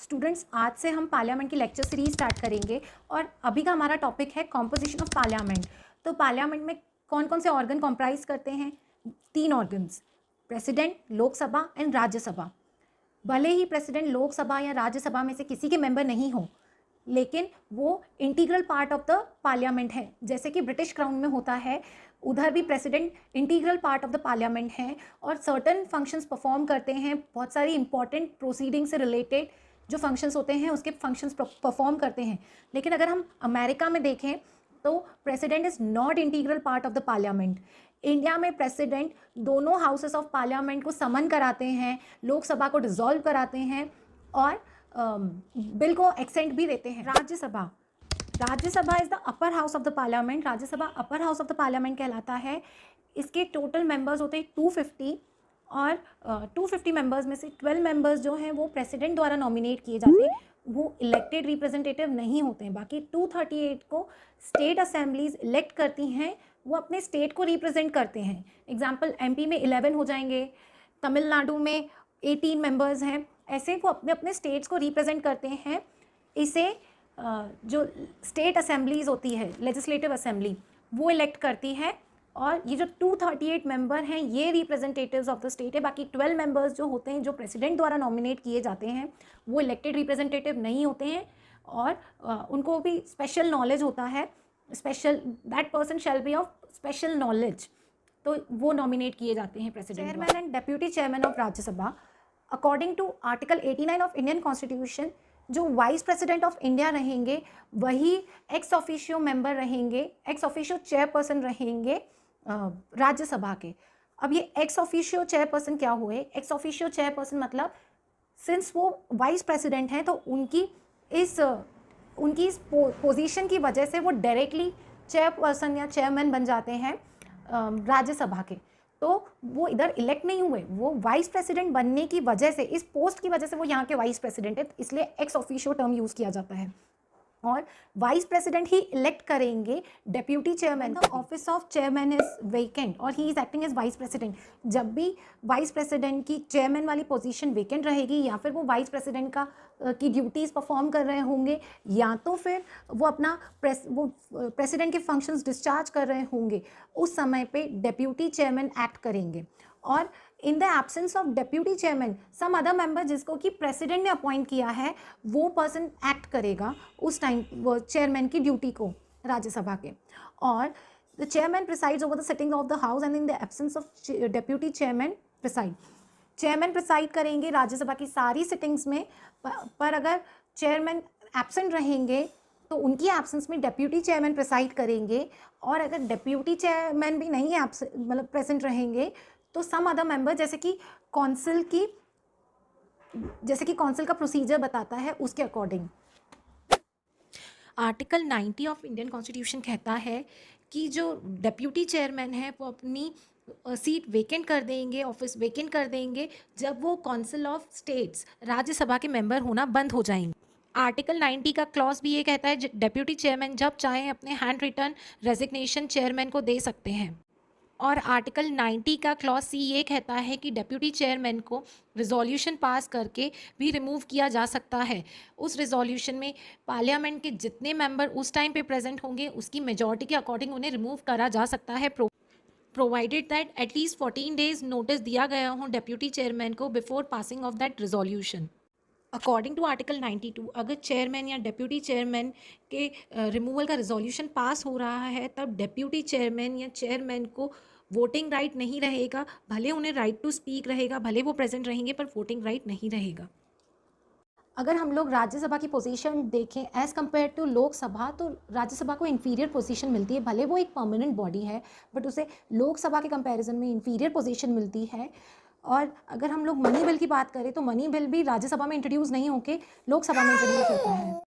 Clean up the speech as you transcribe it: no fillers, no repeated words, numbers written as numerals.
Students, आज से हम पार्लियामेंट की लेक्चर सीरीज स्टार्ट करेंगे और अभी का हमारा टॉपिक है कॉम्पोजिशन ऑफ पार्लियामेंट। तो पार्लियामेंट में कौन कौन से ऑर्गन कॉम्प्राइज करते हैं? 3 organs, president, Lok Sabha and Rajya Sabha. भले ही प्रेसिडेंट लोकसभा या राज्यसभा में से किसी के मेंबर नहीं हो, लेकिन वो integral part of the parliament है। जैसे कि ब्रिटिश क्राउन में होता है, उधर भी president integral part of the parliament है और सर्टन फंक्शंस परफॉर्म करते हैं। बहुत सारी इंपॉर्टेंट प्रोसीडिंग से रिलेटेड जो फंक्शंस होते हैं उसके फंक्शंस परफॉर्म करते हैं। लेकिन अगर हम अमेरिका में देखें तो president is not integral part of the parliament. India में प्रेसिडेंट दोनों हाउसेस ऑफ पार्लियामेंट को समन कराते हैं, लोकसभा को डिसॉल्व कराते हैं और बिल को एक्सेंट भी देते हैं। Rajya Sabha, Rajya Sabha is the upper house of the parliament. Rajya Sabha upper house of the parliament कहलाता है। इसके टोटल मेंबर्स होते हैं 250 और 250 मेंबर्स में से 12 मेंबर्स जो हैं वो प्रेसिडेंट द्वारा नॉमिनेट किए जाते हैं, वो इलेक्टेड रिप्रेजेंटेटिव नहीं होते हैं। बाकी 238 को स्टेट असेंबलीज इलेक्ट करती हैं, वो अपने स्टेट को रिप्रेजेंट करते हैं। एग्जाम्पल, एमपी में 11 हो जाएंगे, तमिलनाडु में 18 मेंबर्स हैं, ऐसे को अपने अपने स्टेट्स को रिप्रेजेंट करते हैं। इसे जो स्टेट असेंबलीज होती है, लेजिस्लेटिव असेंबली, वो इलेक्ट करती है। और ये जो 238 मेंबर हैं ये रिप्रेजेंटेटिव्स ऑफ द स्टेट है। बाकी 12 मेंबर्स जो होते हैं, जो प्रेसिडेंट द्वारा नॉमिनेट किए जाते हैं, वो इलेक्टेड रिप्रेजेंटेटिव नहीं होते हैं और उनको भी स्पेशल नॉलेज होता है। Special, that person shall be of special knowledge, तो वो नॉमिनेट किए जाते हैं president. Chairman and deputy chairman of Rajya Sabha, according to article 89 of Indian constitution, जो वाइस प्रेसिडेंट ऑफ इंडिया रहेंगे वही एक्स ऑफिशियो मेंबर रहेंगे, एक्स ऑफिशियो चेयरपर्सन रहेंगे राज्यसभा के। अब ये एक्स ऑफिशियो चेयरपर्सन क्या हुए? एक्स ऑफिशियो चेयरपर्सन मतलब सिंस वो वाइस प्रेसिडेंट हैं तो उनकी इस पोजीशन की वजह से वो डायरेक्टली चेयरपर्सन या चेयरमैन बन जाते हैं राज्यसभा के। तो वो इधर इलेक्ट नहीं हुए, वो वाइस प्रेसिडेंट बनने की वजह से, इस पोस्ट की वजह से वो यहाँ के वाइस प्रेसिडेंट है, इसलिए एक्स ऑफिशियो टर्म यूज़ किया जाता है। और वाइस प्रेसिडेंट ही इलेक्ट करेंगे deputy chairman. The office of chairman is vacant और he is acting as vice president. जब भी वाइस प्रेसिडेंट की चेयरमैन वाली पोजीशन वेकेंट रहेगी, या फिर वो वाइस प्रेसिडेंट की ड्यूटीज़ परफॉर्म कर रहे होंगे, या तो फिर वो अपना प्रेसिडेंट के फंक्शंस डिस्चार्ज कर रहे होंगे, उस समय पे डेप्यूटी चेयरमैन एक्ट करेंगे। और in the absence of deputy chairman, some other member जिसको कि प्रेसिडेंट ने अपॉइंट किया है, वो पर्सन एक्ट करेगा उस टाइम वो चेयरमैन की ड्यूटी को राज्यसभा के। और the chairman presides over the sitting of the house and in the absence of deputy chairman preside. Chairman preside करेंगे राज्यसभा की सारी सिटिंग्स में, पर अगर चेयरमैन एब्सेंट रहेंगे तो उनकी एब्सेंस में डेप्यूटी चेयरमैन प्रिसाइड करेंगे। और अगर डेप्यूटी चेयरमैन भी नहीं मतलब प्रेजेंट रहेंगे तो सम अदर मेंबर, जैसे कि कौंसिल का प्रोसीजर बताता है उसके according. Article 90 of Indian constitution कहता है कि जो डेप्यूटी चेयरमैन है वो अपनी सीट वेकेंट कर देंगे, ऑफिस वेकेंट कर देंगे, जब वो काउंसिल ऑफ स्टेट्स, राज्यसभा के मेंबर होना बंद हो जाएंगे। आर्टिकल 90 का क्लॉज भी ये कहता है डेप्यूटी चेयरमैन जब चाहें अपने हैंड रिटन रेजिग्नेशन चेयरमैन को दे सकते हैं। और आर्टिकल 90 का क्लॉज सी ये कहता है कि डेप्यूटी चेयरमैन को रिजोल्यूशन पास करके भी रिमूव किया जा सकता है। उस रिजोल्यूशन में पार्लियामेंट के जितने मेंबर उस टाइम पे प्रेजेंट होंगे उसकी मेजॉरिटी के अकॉर्डिंग उन्हें रिमूव करा जा सकता है, provided that at least 14 days notice दिया गया हो डेप्यूटी चेयरमैन को before passing of that resolution. According to article 92, अगर चेयरमैन या डेप्यूटी चेयरमैन के रिमूवल का रिजोल्यूशन पास हो रहा है तब डेप्यूटी चेयरमैन या चेयरमैन को वोटिंग राइट नहीं रहेगा। भले उन्हें राइट टू स्पीक रहेगा, भले वो प्रेजेंट रहेंगे, पर वोटिंग राइट नहीं रहेगा। अगर हम लोग राज्यसभा की पोजीशन देखें एज़ कम्पेयर टू लोकसभा, तो राज्यसभा को इन्फीरियर पोजीशन मिलती है। भले वो एक परमानेंट बॉडी है, बट उसे लोकसभा के कंपैरिजन में इन्फीरियर पोजीशन मिलती है। और अगर हम लोग मनी बिल की बात करें तो मनी बिल भी राज्यसभा में इंट्रोड्यूस नहीं होकर लोकसभा में इंट्रोड्यूस होता है।